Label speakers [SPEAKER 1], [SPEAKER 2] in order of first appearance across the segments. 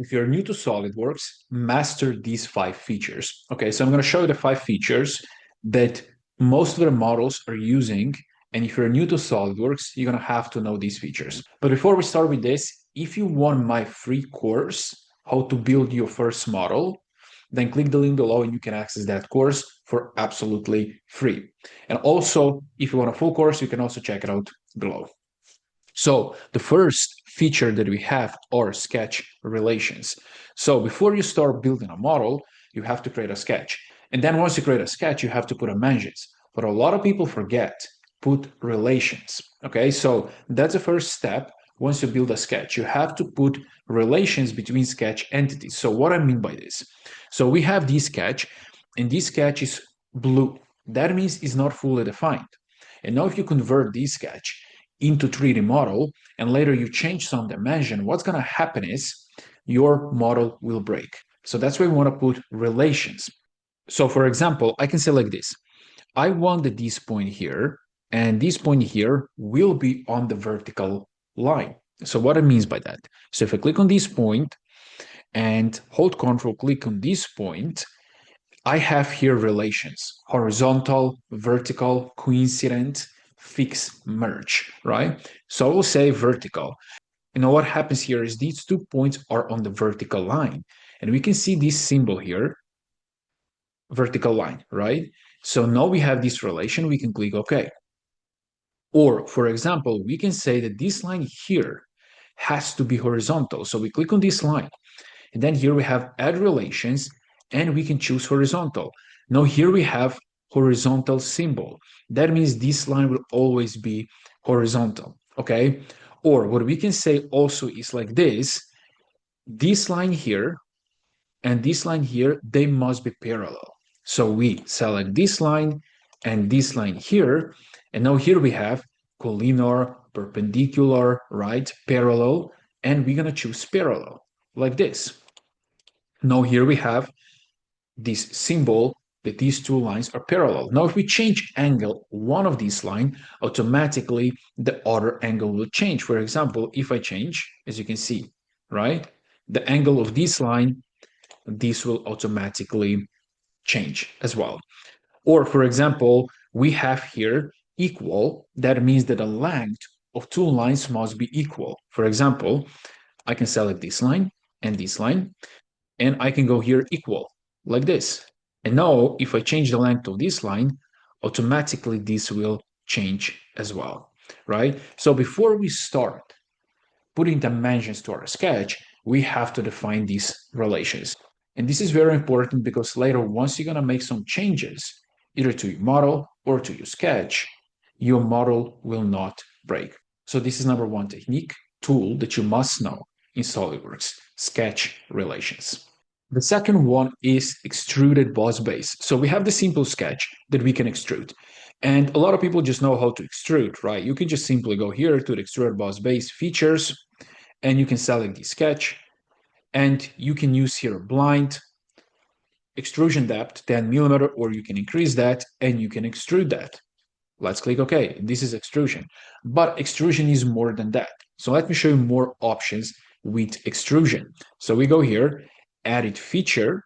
[SPEAKER 1] if you're new to SolidWorks, master these 5 features. Okay, so I'm going to show you the 5 features that most of the models are using. And if you're new to SolidWorks, you're going to have to know these features. But before we start with this, if you want my free course, how to build your first model, then click the link below and you can access that course for absolutely free. And also, if you want a full course, you can also check it out below. So the first feature that we have are sketch relations. So before you start building a model, you have to create a sketch. And then once you create a sketch, you have to put dimensions. But a lot of people forget, put relations. Okay, so that's the first step. Once you build a sketch, you have to put relations between sketch entities. So what I mean by this? So we have this sketch, and this sketch is blue. That means it's not fully defined. And now if you convert this sketch into 3D model, and later you change some dimension, what's going to happen is your model will break. So that's why we want to put relations. So for example, I can say like this. I want that this point here and this point here will be on the vertical line. So what it means by that? So if I click on this point and hold Control, click on this point, I have here relations: horizontal, vertical, coincident, fix, merge, right? So I will say vertical. You know what happens here is these 2 points are on the vertical line. And we can see this symbol here, vertical line, right? So now we have this relation, we can click OK. Or, for example, we can say that this line here has to be horizontal. So we click on this line. And then here we have add relations, and we can choose horizontal. Now here we have horizontal symbol. That means this line will always be horizontal, okay? Or what we can say also is like this line here and this line here, they must be parallel. So we select this line and this line here, and now here we have collinear, perpendicular, right, parallel, and we're gonna choose parallel, like this. Now here we have this symbol that these 2 lines are parallel. Now if we change angle one of these lines, automatically the other angle will change. For example, if I change, as you can see, right, the angle of this line, this will automatically change as well. Or for example, we have here equal. That means that the length of 2 lines must be equal. For example, I can select this line and this line, and I can go here equal, like this. And now, if I change the length of this line, automatically this will change as well, right? So before we start putting dimensions to our sketch, we have to define these relations. And this is very important because later, once you're gonna make some changes, either to your model or to your sketch, your model will not break. So this is number 1 technique, tool that you must know in SolidWorks, sketch relations. The second one is extruded boss base. So we have the simple sketch that we can extrude. And a lot of people just know how to extrude, right? You can just simply go here to the extruded boss base features, and you can select the sketch, and you can use here blind extrusion depth 10 millimeter, or you can increase that and you can extrude that. Let's click OK. This is extrusion. But extrusion is more than that. So let me show you more options with extrusion. So we go here, edit feature,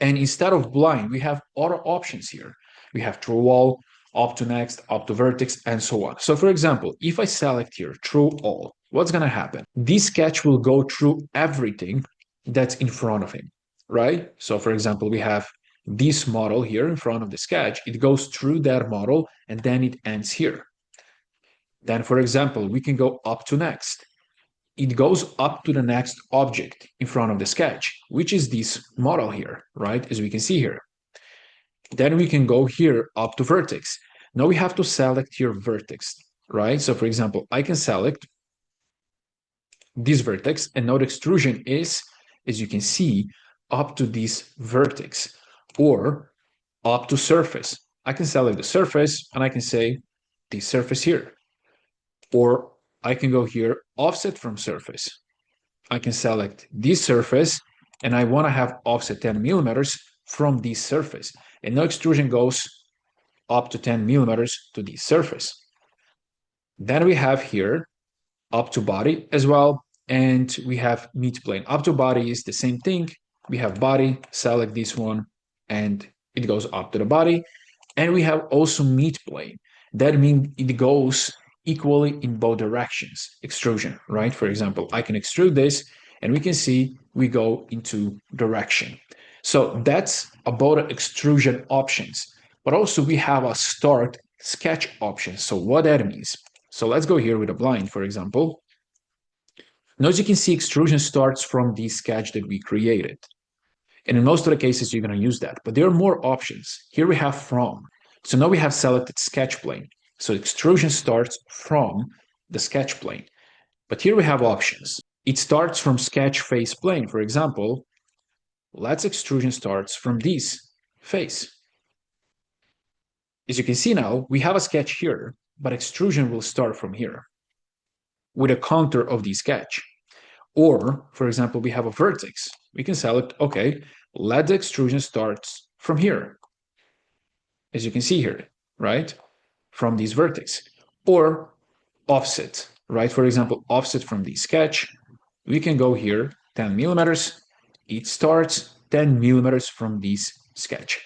[SPEAKER 1] and instead of blind, we have other options here. We have through all, up to next, up to vertex, and so on. So for example, if I select here through all, what's going to happen? This sketch will go through everything that's in front of him, right? So for example, we have this model here in front of the sketch. It goes through that model, and then it ends here. Then, for example, we can go up to next. It goes up to the next object in front of the sketch, which is this model here, right? As we can see here. Then we can go here up to vertex. Now we have to select here vertex, right? So for example, I can select this vertex, and now the extrusion is, as you can see, up to this vertex or up to surface. I can select the surface and I can say this surface here. Or I can go here, offset from surface. I can select this surface, and I want to have offset 10 millimeters from this surface. And now extrusion goes up to 10 millimeters to this surface. Then we have here up to body as well, and we have meet plane. Up to body is the same thing. We have body, select this one, and it goes up to the body. And we have also meet plane. That means it goes equally in both directions, extrusion, right? For example, I can extrude this, and we can see we go into direction. So that's about extrusion options. But also we have a start sketch option. So what that means. So let's go here with a blind, for example. Now, as you can see, extrusion starts from the sketch that we created. And in most of the cases, you're going to use that. But there are more options. Here we have from. So now we have selected sketch plane. So extrusion starts from the sketch plane. But here we have options. It starts from sketch face plane. For example, let's extrusion starts from this face. As you can see now, we have a sketch here, but extrusion will start from here with a counter of the sketch. Or, for example, we have a vertex. We can select, okay, let the extrusion starts from here. As you can see here, right? From this vertex. Or offset, right? For example, offset from the sketch. We can go here 10 millimeters. It starts 10 millimeters from this sketch.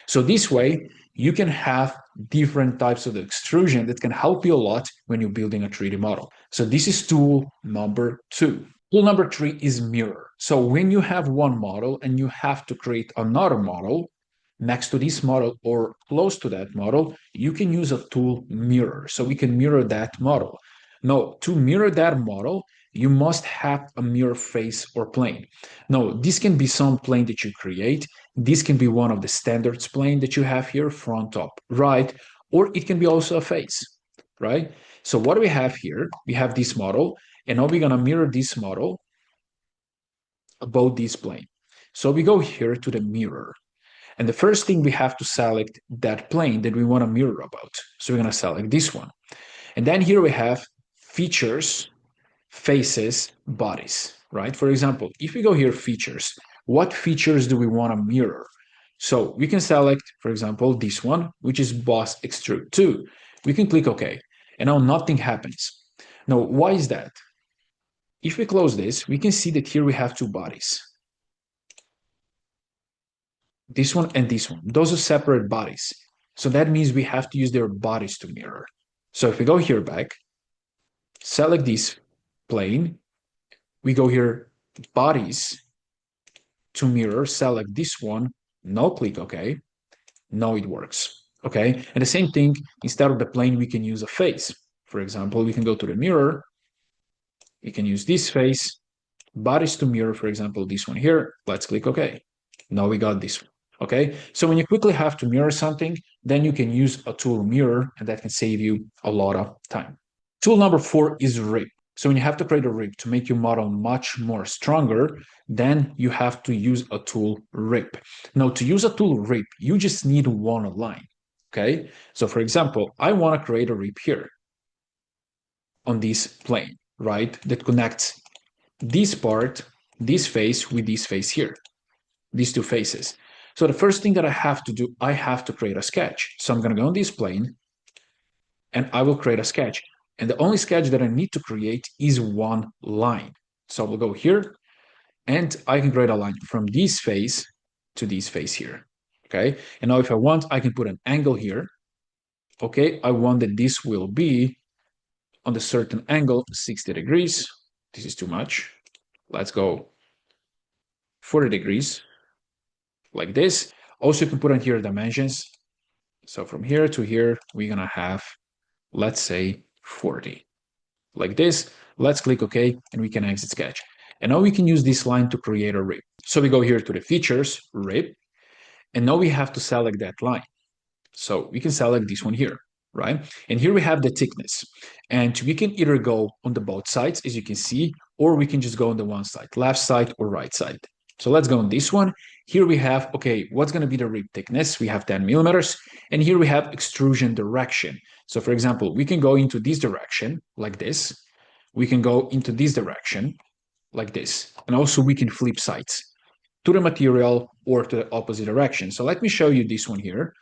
[SPEAKER 1] So this way, you can have different types of extrusion that can help you a lot when you're building a 3D model. So this is tool number 2. Tool number 3 is mirror. So when you have one model and you have to create another model next to this model or close to that model, you can use a tool mirror. So we can mirror that model. Now, to mirror that model, you must have a mirror face or plane. Now, this can be some plane that you create. This can be one of the standards plane that you have here, front, top, right, or it can be also a face, right? So what do we have here? We have this model, and now we're gonna mirror this model about this plane. So we go here to the mirror. And the first thing we have to select that plane that we want to mirror about. So we're going to select this one. And then here we have features, faces, bodies, right? For example, if we go here, features, what features do we want to mirror? So we can select, for example, this one, which is boss extrude 2. We can click OK. And now nothing happens. Now, why is that? If we close this, we can see that here we have two bodies. This one and this one. Those are separate bodies. So that means we have to use their bodies to mirror. So if we go here back, select this plane, we go here, bodies to mirror, select this one, now click OK. Now it works. Okay. And the same thing, instead of the plane, we can use a face. For example, we can go to the mirror, we can use this face, bodies to mirror, for example, this one here. Let's click OK. Now we got this one. Okay, so when you quickly have to mirror something, then you can use a tool mirror, and that can save you a lot of time. Tool number 4 is rip. So when you have to create a rip to make your model much more stronger, then you have to use a tool rip. Now, to use a tool rip, you just need one line. Okay, so for example, I want to create a rip here on this plane, right? That connects this part, this face with this face here, these two faces. So the first thing that I have to do, I have to create a sketch. So I'm going to go on this plane and I will create a sketch. And the only sketch that I need to create is one line. So we'll go here and I can create a line from this face to this face here. Okay. And now if I want, I can put an angle here. Okay. I want that this will be on the certain angle, 60 degrees. This is too much. Let's go 40 degrees. Like this. Also, you can put on here dimensions. So from here to here, we're going to have, let's say, 40. Like this. Let's click OK, and we can exit sketch. And now we can use this line to create a rip. So we go here to the features, rip, and now we have to select that line. So we can select this one here, right? And here we have the thickness. And we can either go on the both sides, as you can see, or we can just go on the one side, left side or right side. So let's go on this one. Here we have, okay, what's going to be the rip thickness? We have 10 millimeters. And here we have extrusion direction. So for example, we can go into this direction like this. We can go into this direction like this. And also we can flip sides to the material or to the opposite direction. So let me show you this one here.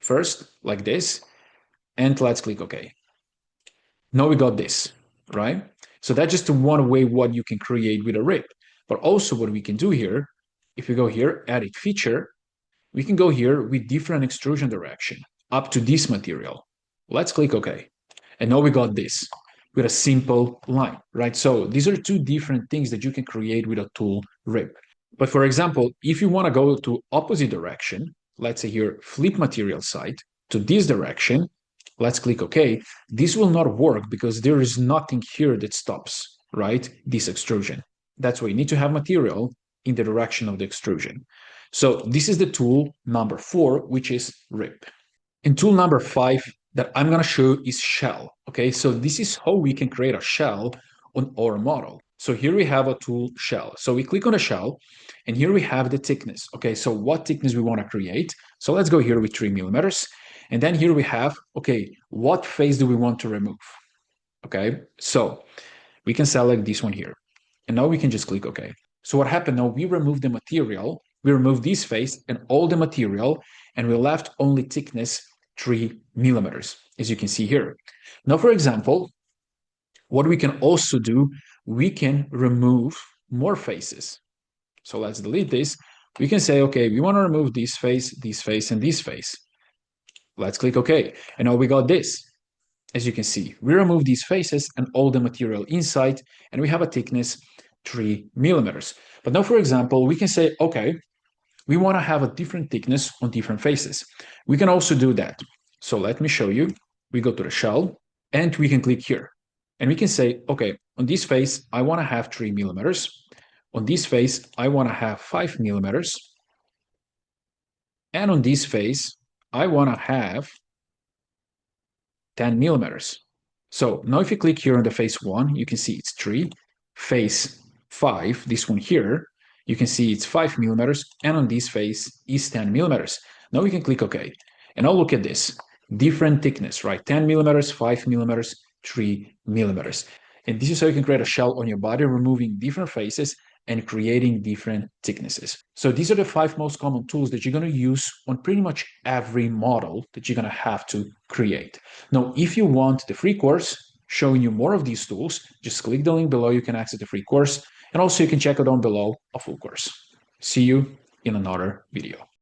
[SPEAKER 1] First, like this. And let's click OK. Now we got this, right? So that's just one way what you can create with a rip. But also what we can do here, if we go here, edit feature, we can go here with different extrusion direction up to this material. Let's click OK. And now we got this with a simple line, right? So these are two different things that you can create with a tool rip. But for example, if you want to go to opposite direction, let's say here, flip material side to this direction, let's click OK. This will not work because there is nothing here that stops, right? This extrusion. That's why you need to have material in the direction of the extrusion. So this is the tool number 4, which is rip. And tool number 5 that I'm going to show is shell. Okay, so this is how we can create a shell on our model. So here we have a tool shell. So we click on a shell and here we have the thickness. Okay, so what thickness we want to create. So let's go here with 3 millimeters. And then here we have, okay, what face do we want to remove? Okay, so we can select this one here. And now we can just click OK. So what happened now, we remove the material, we remove this face and all the material, and we left only thickness 3 millimeters, as you can see here. Now, for example, what we can also do, we can remove more faces. So let's delete this. We can say, okay, we want to remove this face, and this face. Let's click OK. And now we got this. As you can see, we remove these faces and all the material inside, and we have a thickness 3 millimeters. But now, for example, we can say, okay, we want to have a different thickness on different faces. We can also do that. So let me show you. We go to the shell, and we can click here. And we can say, okay, on this face, I want to have 3 millimeters. On this face, I want to have 5 millimeters. And on this face, I want to have 10 millimeters. So now if you click here on the face 1, you can see it's 3. Face 5, this one here, you can see it's 5 millimeters, and on this face is 10 millimeters. Now we can click OK. And now look at this. Different thickness, right? 10 millimeters, 5 millimeters, 3 millimeters. And this is how you can create a shell on your body, removing different faces and creating different thicknesses. So these are the 5 most common tools that you're going to use on pretty much every model that you're going to have to create. Now, if you want the free course showing you more of these tools, just click the link below. You can access the free course. And also you can check out down below a full course. See you in another video.